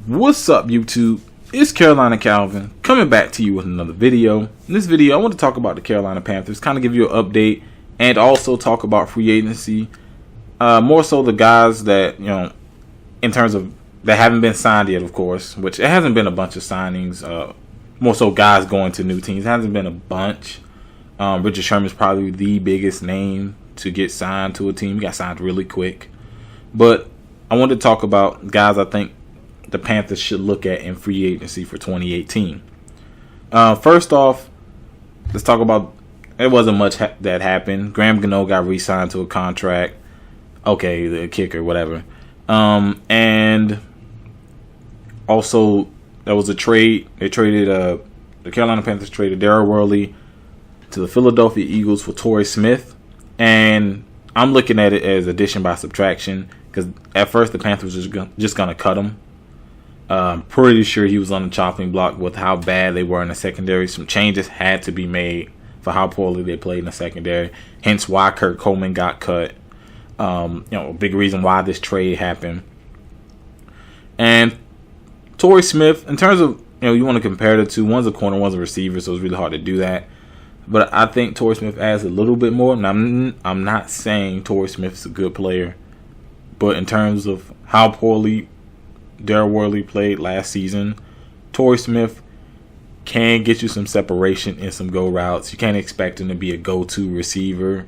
What's up, YouTube? It's Carolina Calvin coming back to you with another video. In this video, I want to talk about the Carolina Panthers, kind of give you an update, and also talk about free agency. More so the guys that, in terms of that haven't been signed yet, of course, which it hasn't been a bunch of signings. More so guys going to new teams. It hasn't been a bunch. Richard Sherman's probably the biggest name to get signed to a team. He got signed really quick. But I wanted to talk about guys I think the Panthers should look at in free agency for 2018. First off, let's talk about, it wasn't much that happened. Graham Gano got re-signed to a contract. Okay, the kicker, whatever. And also, there was a trade. They traded, the Carolina Panthers traded Darryl Worley to the Philadelphia Eagles for Torrey Smith. And I'm looking at it as addition by subtraction, because at first the Panthers were just going to cut him. Pretty sure he was on the chopping block with how bad they were in the secondary. Some changes had to be made for how poorly they played in the secondary. Hence why Kurt Coleman got cut. A big reason why this trade happened. And Torrey Smith, in terms of, you want to compare the two. One's a corner, one's a receiver, so it's really hard to do that. But I think Torrey Smith adds a little bit more. And I'm not saying Torrey Smith's a good player, but in terms of how poorly Darryl Worley played last season, Torrey Smith can get you some separation and some go routes. You can't expect him to be a go-to receiver,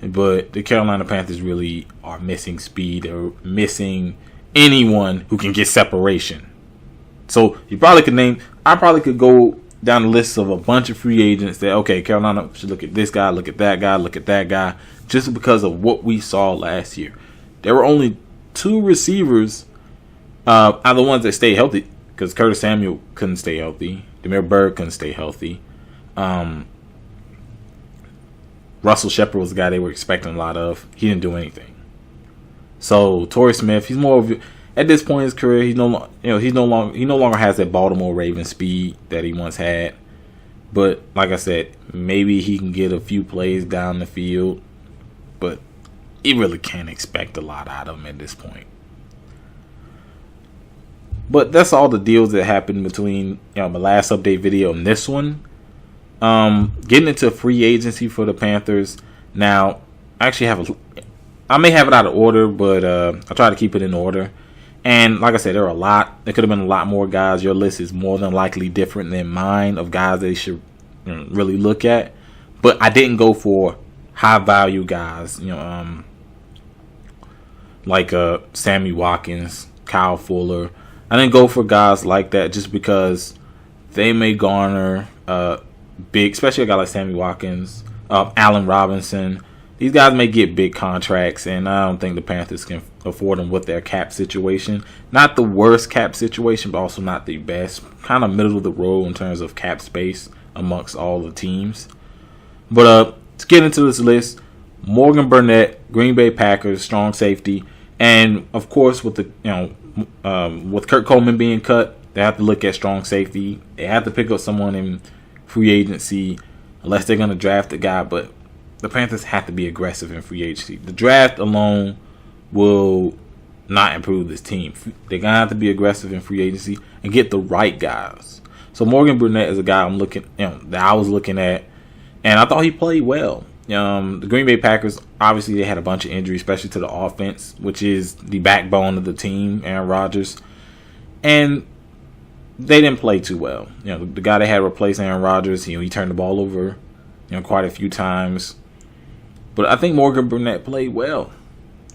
but the Carolina Panthers really are missing speed. They're missing anyone who can get separation. So I probably could go down the list of a bunch of free agents that, okay, Carolina should look at this guy, look at that guy, look at that guy, just because of what we saw last year. There were only two receivers are the ones that stay healthy, because Curtis Samuel couldn't stay healthy. Demir Berg couldn't stay healthy. Russell Shepard was the guy they were expecting a lot of. He didn't do anything. So Torrey Smith, he's more of, at this point in his career, he no longer has that Baltimore Ravens speed that he once had. But like I said, maybe he can get a few plays down the field, but you really can't expect a lot out of him at this point. But that's all the deals that happened between my last update video and this one. Getting into free agency for the Panthers. Now, I may have it out of order, but I try to keep it in order. And like I said, there could have been a lot more guys. Your list is more than likely different than mine of guys they should really look at. But I didn't go for high value guys, like Sammy Watkins, Kyle Fuller. I didn't go for guys like that just because they may garner big, especially a guy like Sammy Watkins, Allen Robinson. These guys may get big contracts, and I don't think the Panthers can afford them with their cap situation. Not the worst cap situation, but also not the best. Kind of middle of the road in terms of cap space amongst all the teams. But let's get into this list. Morgan Burnett, Green Bay Packers, strong safety. And, of course, with with Kurt Coleman being cut, they have to look at strong safety. They have to pick up someone in free agency unless they're going to draft a guy. But the Panthers have to be aggressive in free agency. The draft alone will not improve this team. They're going to have to be aggressive in free agency and get the right guys. So Morgan Burnett is a guy that I was looking at, and I thought he played well. The Green Bay Packers, obviously they had a bunch of injuries, especially to the offense, which is the backbone of the team, Aaron Rodgers. And they didn't play too well. The guy they had replace Aaron Rodgers, he turned the ball over, quite a few times. But I think Morgan Burnett played well.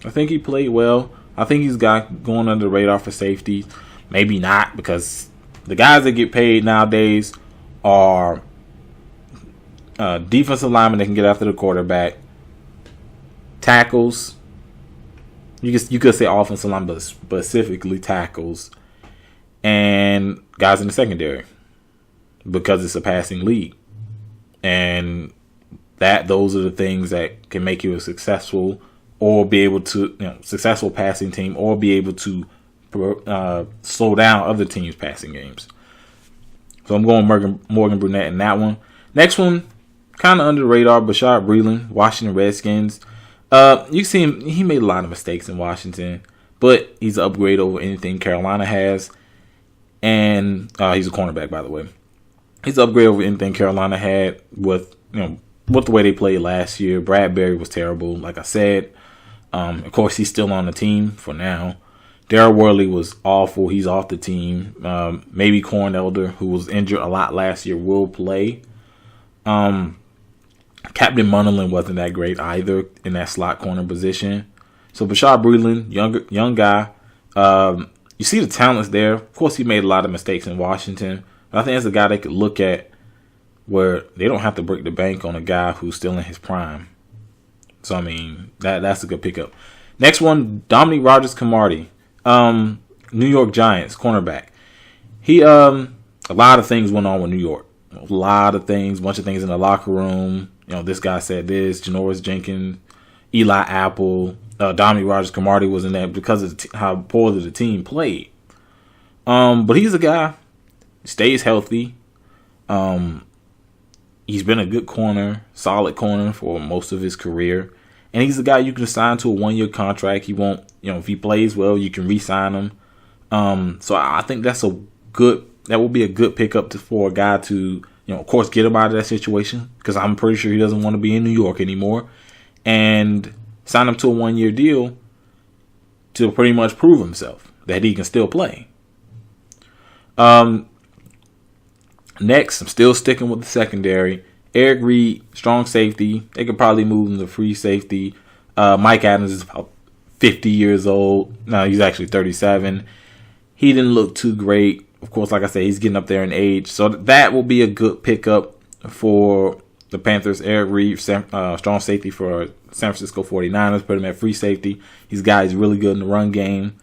I think he played well. I think he's got going under the radar for safety. Maybe not, because the guys that get paid nowadays are defensive linemen that can get after the quarterback, tackles. You could say offensive line, but specifically tackles, and guys in the secondary, because it's a passing league, and those are the things that can make you a successful successful passing team, or be able to slow down other teams' passing games. So I'm going Morgan Burnett in that one. Next one, kind of under the radar, Bashaud Breeland, Washington Redskins. You see him, he made a lot of mistakes in Washington, but he's an upgrade over anything Carolina has. and he's a cornerback, by the way. He's an upgrade over anything Carolina had with the way they played last year. Bradbury was terrible, like I said. Of course, he's still on the team for now. Darryl Worley was awful. He's off the team. Maybe Corn Elder, who was injured a lot last year, will play. Captain Munnerlyn wasn't that great either in that slot corner position. So Bashaud Breeland, young guy. You see the talents there. Of course, he made a lot of mistakes in Washington. But I think that's a guy they could look at where they don't have to break the bank on a guy who's still in his prime. So, I mean, that's a good pickup. Next one, Dominique Rodgers-Cromartie. New York Giants cornerback. He a lot of things went on with New York. A lot of things, bunch of things in the locker room. This guy said this. Janoris Jenkins, Eli Apple, Dominique Rodgers-Cromartie was in there because of how poorly the team played. But he's a guy, stays healthy. He's been a good corner, solid corner for most of his career. And he's a guy you can sign to a 1-year contract. He won't, if he plays well, you can re-sign him. So I think that will be a good pickup for a guy to, of course, get him out of that situation, because I'm pretty sure he doesn't want to be in New York anymore, and sign him to a 1-year deal to pretty much prove himself that he can still play. Next, I'm still sticking with the secondary. Eric Reed, strong safety. They could probably move him to free safety. Mike Adams is about 50 years old. No, he's actually 37. He didn't look too great. Of course, like I said, he's getting up there in age. So that will be a good pickup for the Panthers. Eric Reed, strong safety for San Francisco 49ers. Put him at free safety. He's really good in the run game.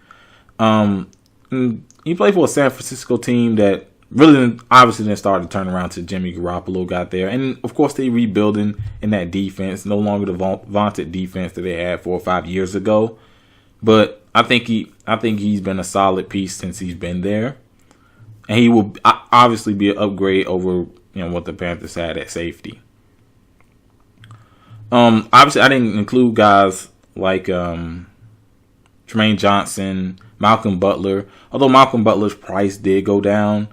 He played for a San Francisco team that really obviously didn't start to turn around till Jimmy Garoppolo got there. And, of course, they rebuilding in that defense. No longer the vaunted defense that they had 4 or 5 years ago. But I think he's been a solid piece since he's been there. And he will obviously be an upgrade over what the Panthers had at safety. Obviously, I didn't include guys like Tremaine Johnson, Malcolm Butler. Although Malcolm Butler's price did go down,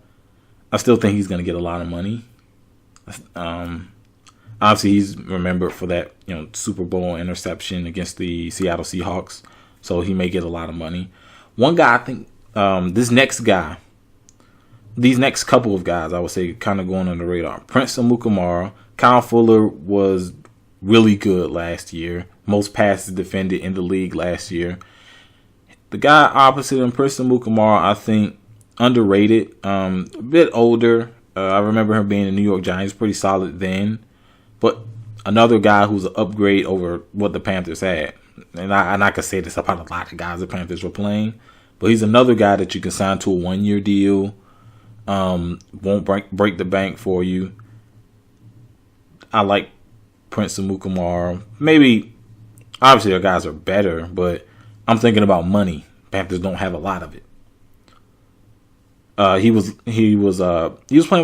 I still think he's going to get a lot of money. Obviously, he's remembered for that Super Bowl interception against the Seattle Seahawks, so he may get a lot of money. One guy, I think, these next couple of guys, I would say, kind of going under the radar. Prince Amukamara, Kyle Fuller was really good last year. Most passes defended in the league last year. The guy opposite him, Prince Amukamara, I think, underrated, a bit older. I remember him being in the New York Giants, pretty solid then. But another guy who's an upgrade over what the Panthers had. And I could say this about a lot of guys the Panthers were playing. But he's another guy that you can sign to a 1-year deal. Won't break the bank for you. I like Prince Amukamara. Maybe, obviously, their guys are better, but I'm thinking about money. Panthers don't have a lot of it. He was playing with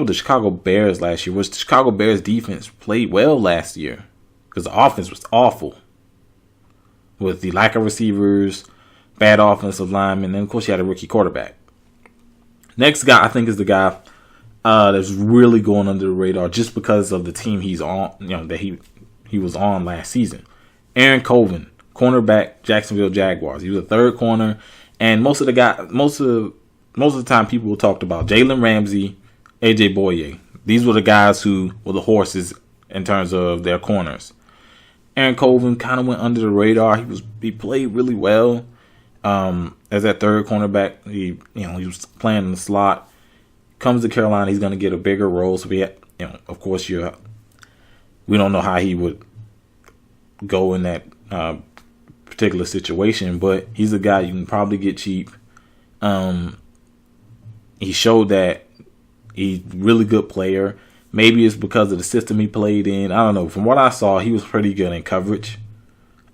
the Chicago Bears last year, which the Chicago Bears defense played well last year because the offense was awful with the lack of receivers, bad offensive linemen, and then of course you had a rookie quarterback. Next guy I think is the guy that's really going under the radar just because of the team he's on, that he was on last season. Aaron Colvin, cornerback, Jacksonville Jaguars. He was a third corner, and most of the time people talked about Jalen Ramsey, AJ Boye. These were the guys who were the horses in terms of their corners. Aaron Colvin kind of went under the radar. He played really well as that third cornerback. He was playing in the slot. Comes to Carolina, he's going to get a bigger role. So of course, we don't know how he would go in that particular situation, but he's a guy you can probably get cheap. He showed that he's a really good player. Maybe it's because of the system he played in. I don't know. From what I saw, he was pretty good in coverage.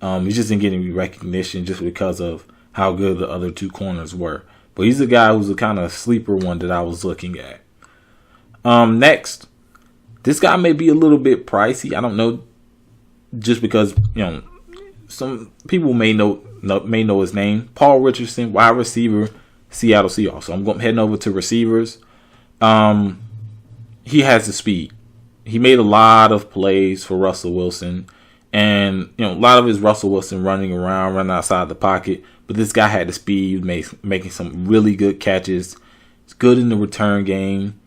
He just didn't get any recognition just because of how good the other two corners were. But he's a guy who's a kind of sleeper one that I was looking at. Next, this guy may be a little bit pricey. I don't know, just because some people may know his name. Paul Richardson, wide receiver, Seattle Seahawks. So I'm heading over to receivers. He has the speed. He made a lot of plays for Russell Wilson. And, a lot of his Russell Wilson running around, running outside the pocket. But this guy had the speed, making some really good catches. He's good in the return game.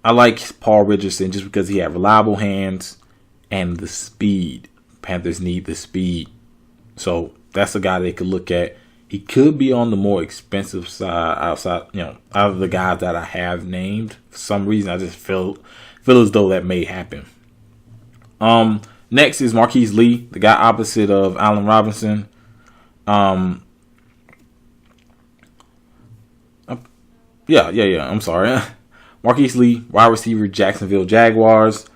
I like Paul Richardson just because he had reliable hands and the speed. Panthers need the speed. So that's a guy they could look at. He could be on the more expensive side out of the guys that I have named. For some reason, I just feel as though that may happen. Next is Marquise Lee, the guy opposite of Allen Robinson. I'm sorry. Marquise Lee, wide receiver, Jacksonville Jaguars.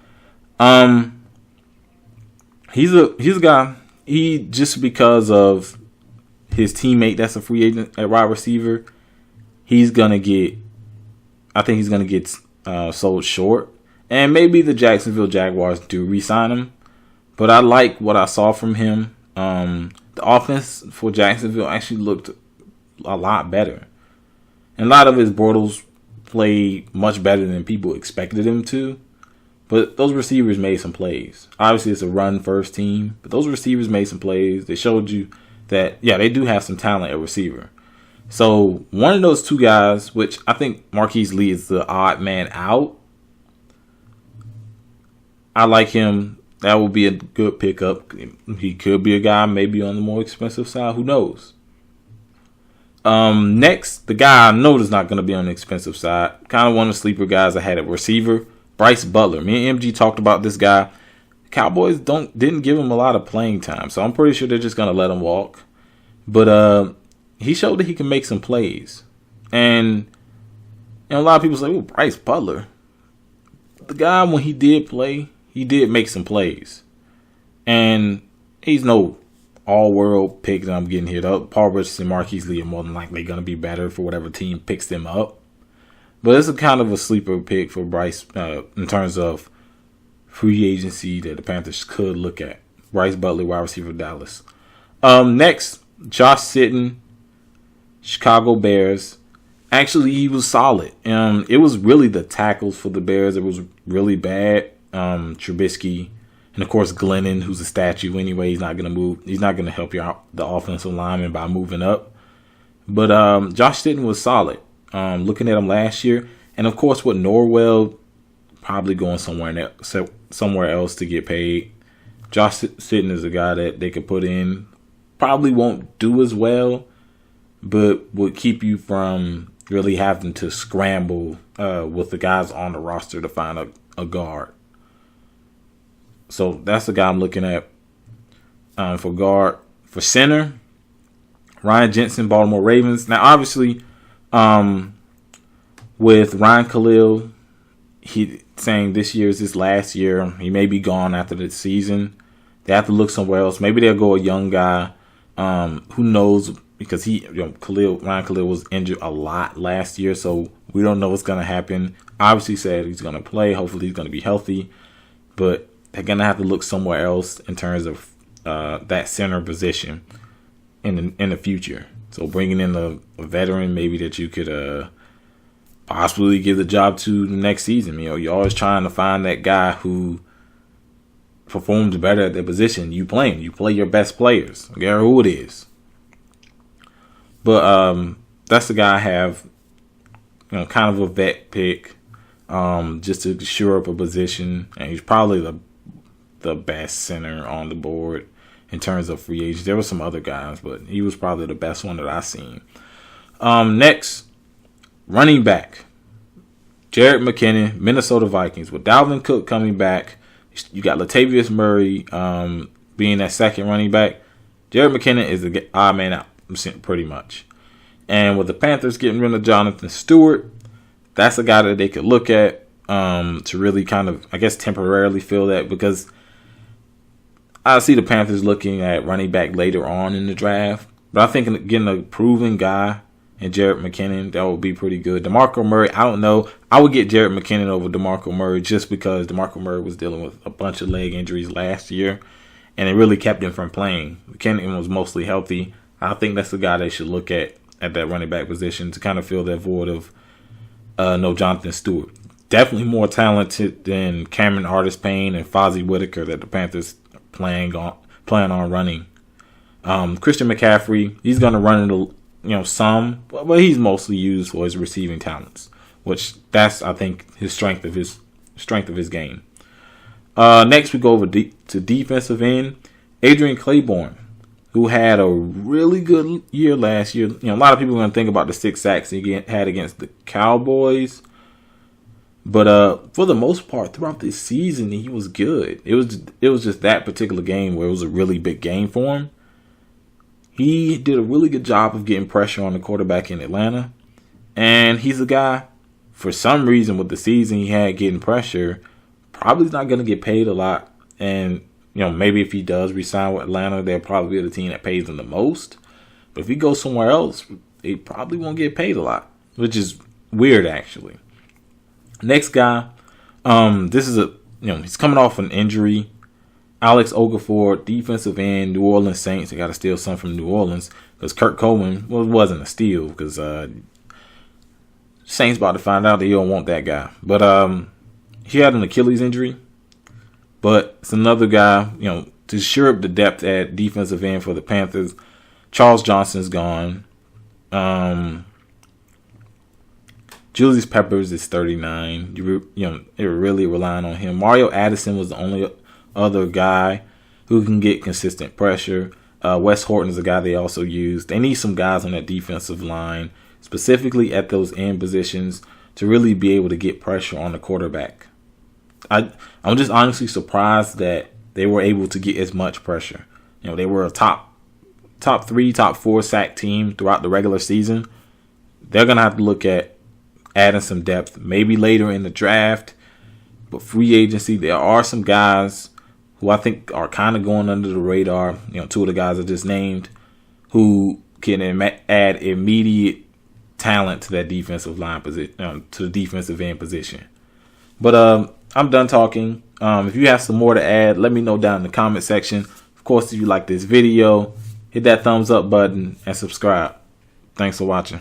He's a guy. He just because of his teammate that's a free agent at wide receiver, I think he's gonna get sold short. And maybe the Jacksonville Jaguars do re-sign him. But I like what I saw from him. The offense for Jacksonville actually looked a lot better. And a lot of his Bortles played much better than people expected him to. But those receivers made some plays. Obviously, it's a run-first team. But those receivers made some plays. They showed you that, they do have some talent at receiver. So, one of those two guys, which I think Marquise Lee is the odd man out. I like him. That would be a good pickup. He could be a guy maybe on the more expensive side. Who knows? Next, the guy I know is not going to be on the expensive side. Kind of one of the sleeper guys I had at receiver. Bryce Butler. Me and MG talked about this guy. Cowboys didn't give him a lot of playing time, so I'm pretty sure they're just going to let him walk. But he showed that he can make some plays. And a lot of people say, Bryce Butler. The guy, when he did play, he did make some plays. And he's no all-world pick that I'm getting here. Paul Richardson and Marquise Lee are more than likely going to be better for whatever team picks them up. But it's a kind of a sleeper pick for Bryce in terms of free agency that the Panthers could look at. Bryce Butler, wide receiver, Dallas. Next, Josh Sitton, Chicago Bears. Actually, he was solid. It was really the tackles for the Bears that was really bad. Trubisky, and of course Glennon, who's a statue anyway. He's not going to move. He's not going to help you out, the offensive lineman, by moving up. But Josh Sitton was solid. Looking at him last year, and of course with Norwell probably going somewhere else to get paid. Josh Sitton is a guy that they could put in. Probably won't do as well, but would keep you from really having to scramble with the guys on the roster to find a guard. So that's the guy I'm looking at for guard. For center, Ryan Jensen, Baltimore Ravens. Now, obviously, with Ryan Khalil, he saying this year is his last year. He may be gone after the season. They have to look somewhere else. Maybe they'll go a young guy. Who knows? Because Ryan Khalil was injured a lot last year, so we don't know what's going to happen. Obviously said he's going to play. Hopefully he's going to be healthy. But they're going to have to look somewhere else in terms of that center position in the future. So bringing in a veteran maybe that you could possibly give the job to the next season. You're always trying to find that guy who performs better at the position you play in. You play your best players, no matter who it is. But that's the guy I have, kind of a vet pick, just to shore up a position. And he's probably the best center on the board in terms of free agents. There were some other guys, but he was probably the best one that I've seen. Next, running back. Jerick McKinnon, Minnesota Vikings. With Dalvin Cook coming back, you got Latavius Murray being that second running back. Jerick McKinnon is the odd man out, pretty much. And with the Panthers getting rid of Jonathan Stewart, that's a guy that they could look at to really kind of, I guess, temporarily fill that, because I see the Panthers looking at running back later on in the draft. But I think getting a proven guy in Jerick McKinnon, that would be pretty good. DeMarco Murray, I don't know. I would get Jerick McKinnon over DeMarco Murray just because DeMarco Murray was dealing with a bunch of leg injuries last year, and it really kept him from playing. McKinnon was mostly healthy. I think that's the guy they should look at at that running back position to kind of fill that void of no Jonathan Stewart. Definitely more talented than Cameron Artis-Payne and Fozzie Whitaker that the Panthers plan on running. Christian McCaffrey, he's going to run into some, but he's mostly used for his receiving talents, which that's I think his strength of his game. Next we go over to defensive end, Adrian Claiborne, who had a really good year last year. A lot of people are going to think about the 6 sacks he had against the Cowboys. But for the most part, throughout this season, he was good. It was just that particular game where it was a really big game for him. He did a really good job of getting pressure on the quarterback in Atlanta. And he's a guy, for some reason with the season he had getting pressure, probably not going to get paid a lot. And, maybe if he does resign with Atlanta, they'll probably be the team that pays him the most. But if he goes somewhere else, he probably won't get paid a lot, which is weird actually. Next guy, this is he's coming off an injury. Alex Okafor, defensive end, New Orleans Saints. They got to steal some from New Orleans because Kurt Coleman wasn't a steal because Saints about to find out that you don't want that guy. But he had an Achilles injury, but it's another guy, to shore up the depth at defensive end for the Panthers. Charles Johnson's gone. Julius Peppers is 39. They're really relying on him. Mario Addison was the only other guy who can get consistent pressure. Wes Horton is a guy they also use. They need some guys on that defensive line, specifically at those end positions, to really be able to get pressure on the quarterback. I'm just honestly surprised that they were able to get as much pressure. They were a top 3, top 4 sack team throughout the regular season. They're going to have to look at adding some depth, maybe later in the draft. But free agency, there are some guys who I think are kind of going under the radar. 2 of the guys I just named, who can add immediate talent to that defensive line position, to the defensive end position. But I'm done talking. If you have some more to add, let me know down in the comment section. Of course, if you like this video, hit that thumbs up button and subscribe. Thanks for watching.